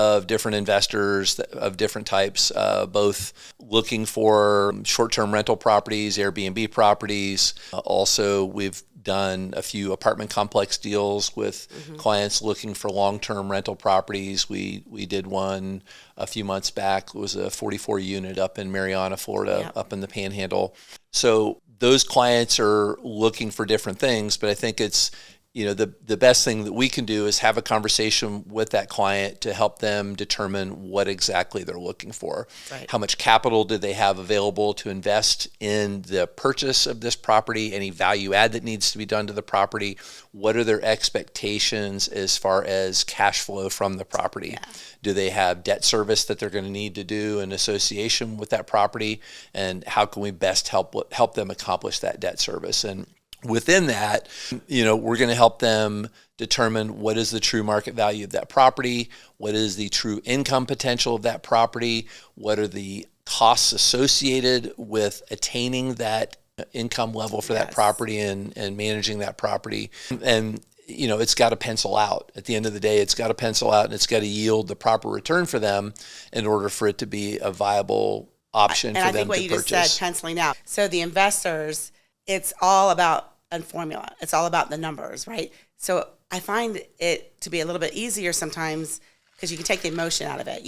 of different investors of different types, both looking for short-term rental properties, Airbnb properties. Also, we've done a few apartment complex deals with clients looking for long-term rental properties. We did one a few months back. It was a 44 unit up in Mariana, Florida, up in the Panhandle. So those clients are looking for different things, but I think it's, the best thing that we can do is have a conversation with that client to help them determine what exactly they're looking for. Right. How much capital do they have available to invest in the purchase of this property? Any value add that needs to be done to the property? What are their expectations as far as cash flow from the property? Yeah. Do they have debt service that they're going to need to do in association with that property? And how can we best help them accomplish that debt service? And within that, we're going to help them determine what is the true market value of that property, what is the true income potential of that property, what are the costs associated with attaining that income level for that property and managing that property. And it's got to pencil out. At the end of the day, it's got to pencil out and it's got to yield the proper return for them in order for it to be a viable option for them to purchase. And I think what you just said, penciling out. So the investors, it's all about a formula. It's all about the numbers, right? So I find it to be a little bit easier sometimes because you can take the emotion out of it,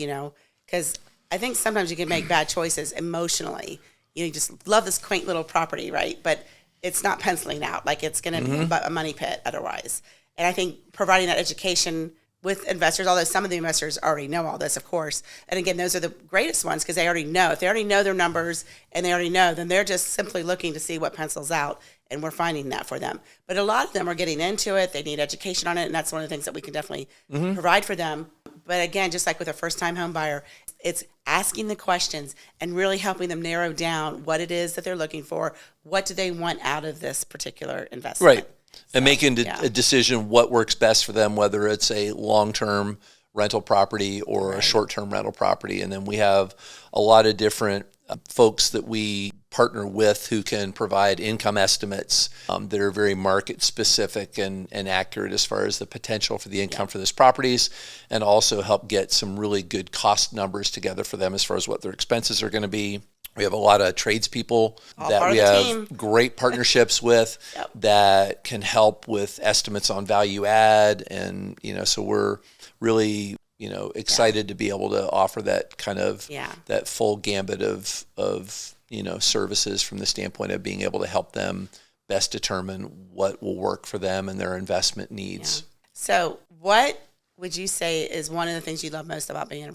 because I think sometimes you can make bad choices emotionally. You just love this quaint little property, right? But it's not penciling out. Like it's going to be a money pit otherwise. And I think providing that education with investors, although some of the investors already know all this, of course. And again, those are the greatest ones because they already know. If they already know their numbers and they already know, then they're just simply looking to see what pencils out, and we're finding that for them. But a lot of them are getting into it. They need education on it, and that's one of the things that we can definitely provide for them. But again, just like with a first-time home buyer, it's asking the questions and really helping them narrow down what it is that they're looking for. What do they want out of this particular investment? Right. And making a decision what works best for them, whether it's a long-term rental property or a short-term rental property. And then we have a lot of different folks that we partner with who can provide income estimates that are very market specific and accurate as far as the potential for the income for those properties, and also help get some really good cost numbers together for them as far as what their expenses are going to be. We have a lot of tradespeople that we have great partnerships with that can help with estimates on value add. And, so we're really, excited to be able to offer that kind of, that full gambit of services from the standpoint of being able to help them best determine what will work for them and their investment needs. So what would you say is one of the things you love most about being a